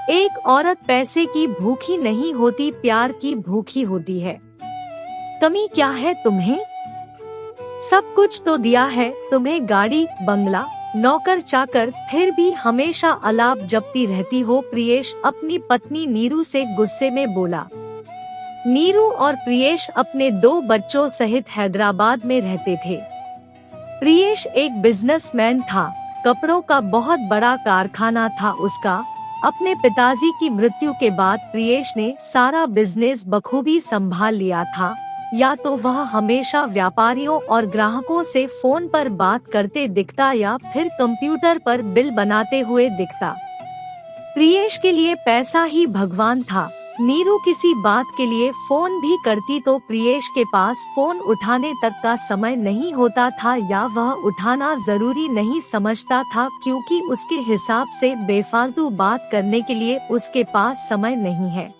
एक औरत पैसे की भूखी नहीं होती, प्यार की भूखी होती है। कमी क्या है तुम्हें? सब कुछ तो दिया है तुम्हें, गाड़ी बंगला नौकर चाकर, फिर भी हमेशा अलाप जपती रहती हो। प्रियेश अपनी पत्नी नीरू से गुस्से में बोला। नीरू और प्रियेश अपने 2 बच्चों सहित हैदराबाद में रहते थे। प्रियेश एक बिजनेसमैन था, कपड़ों का बहुत बड़ा कारखाना था उसका। अपने पिताजी की मृत्यु के बाद प्रियेश ने सारा बिजनेस बखूबी संभाल लिया था। या तो वह हमेशा व्यापारियों और ग्राहकों से फोन पर बात करते दिखता या फिर कंप्यूटर पर बिल बनाते हुए दिखता। प्रियेश के लिए पैसा ही भगवान था। नीरू किसी बात के लिए फोन भी करती तो प्रियेश के पास फोन उठाने तक का समय नहीं होता था, या वह उठाना जरूरी नहीं समझता था, क्योंकि उसके हिसाब से बेफालतू बात करने के लिए उसके पास समय नहीं है।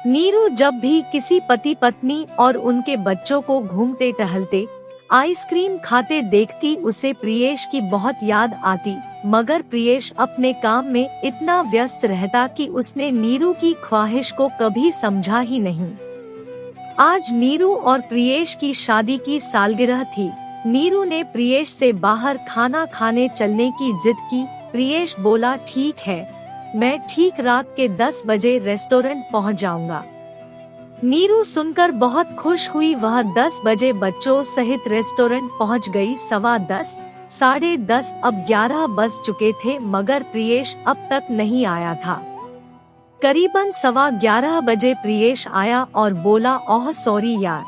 नीरू जब भी किसी पति पत्नी और उनके बच्चों को घूमते टहलते आइसक्रीम खाते देखती, उसे प्रियेश की बहुत याद आती, मगर प्रियेश अपने काम में इतना व्यस्त रहता कि उसने नीरू की ख्वाहिश को कभी समझा ही नहीं। आज नीरू और प्रियेश की शादी की सालगिरह थी। नीरू ने प्रियेश से बाहर खाना खाने चलने की जिद की। प्रियेश बोला, ठीक है, मैं ठीक रात के 10 बजे रेस्टोरेंट पहुंच जाऊंगा। नीरू सुनकर बहुत खुश हुई। वह 10 बजे बच्चों सहित रेस्टोरेंट पहुंच गई। 10:15, 10:30, अब 11 बज चुके थे, मगर प्रियेश अब तक नहीं आया था। करीबन 11:15 बजे प्रियेश आया और बोला, ओह सॉरी यार।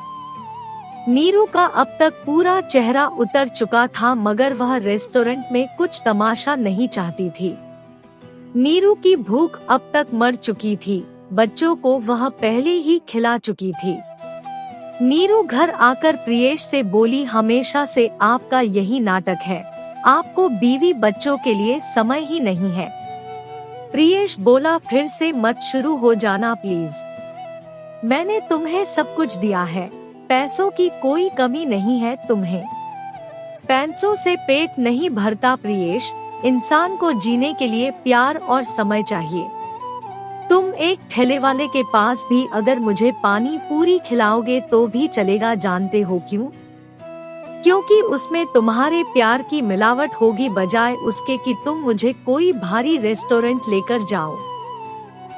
नीरू का अब तक पूरा चेहरा उतर चुका था, मगर वह रेस्टोरेंट में कुछ तमाशा नहीं चाहती थी। नीरू की भूख अब तक मर चुकी थी, बच्चों को वह पहले ही खिला चुकी थी। नीरू घर आकर प्रियेश से बोली, हमेशा से आपका यही नाटक है, आपको बीवी बच्चों के लिए समय ही नहीं है। प्रियेश बोला, फिर से मत शुरू हो जाना प्लीज। मैंने तुम्हें सब कुछ दिया है, पैसों की कोई कमी नहीं है तुम्हें। पैसों से पेट नहीं भरता प्रियेश, इंसान को जीने के लिए प्यार और समय चाहिए। तुम एक ठेले वाले के पास भी अगर मुझे पानी पूरी खिलाओगे तो भी चलेगा, जानते हो क्यों? क्योंकि उसमें तुम्हारे प्यार की मिलावट होगी, बजाय उसके कि तुम मुझे कोई भारी रेस्टोरेंट लेकर जाओ।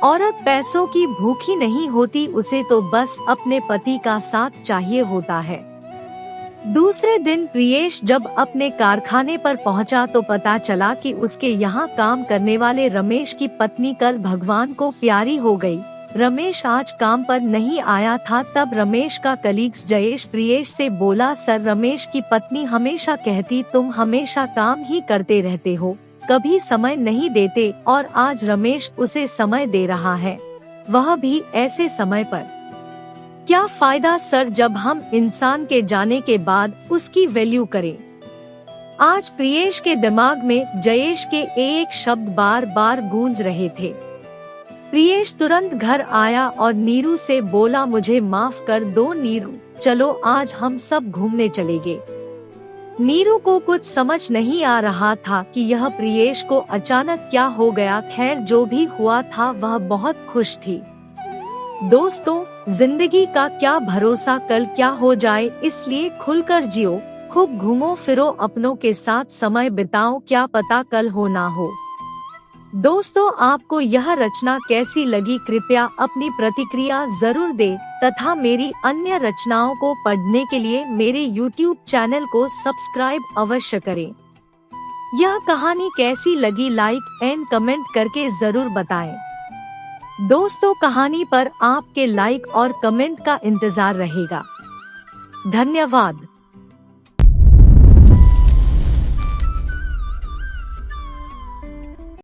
औरत पैसों की भूखी नहीं होती, उसे तो बस अपने पति का साथ चाहिए होता है। दूसरे दिन प्रियेश जब अपने कारखाने पर पहुंचा तो पता चला कि उसके यहाँ काम करने वाले रमेश की पत्नी कल भगवान को प्यारी हो गई। रमेश आज काम पर नहीं आया था। तब रमेश का कलीग्स जयेश प्रियेश से बोला, सर, रमेश की पत्नी हमेशा कहती तुम हमेशा काम ही करते रहते हो, कभी समय नहीं देते, और आज रमेश उसे समय दे रहा है, वह भी ऐसे समय पर। क्या फायदा सर, जब हम इंसान के जाने के बाद उसकी वैल्यू करें। आज प्रियेश के दिमाग में जयेश के एक शब्द बार बार गूंज रहे थे। प्रियेश तुरंत घर आया और नीरू से बोला, मुझे माफ कर दो नीरू, चलो आज हम सब घूमने चलेंगे। नीरू को कुछ समझ नहीं आ रहा था कि यह प्रियेश को अचानक क्या हो गया। खैर, जो भी हुआ था वह बहुत खुश थी। दोस्तों, जिंदगी का क्या भरोसा कल क्या हो जाए, इसलिए खुलकर जियो, खूब घूमो फिरो, अपनों के साथ समय बिताओ, क्या पता कल हो ना हो। दोस्तों, आपको यह रचना कैसी लगी, कृपया अपनी प्रतिक्रिया जरूर दें तथा मेरी अन्य रचनाओं को पढ़ने के लिए मेरे YouTube चैनल को सब्सक्राइब अवश्य करें। यह कहानी कैसी लगी, लाइक एंड कमेंट करके जरूर बताएं। दोस्तों, कहानी पर आपके लाइक और कमेंट का इंतजार रहेगा। धन्यवाद।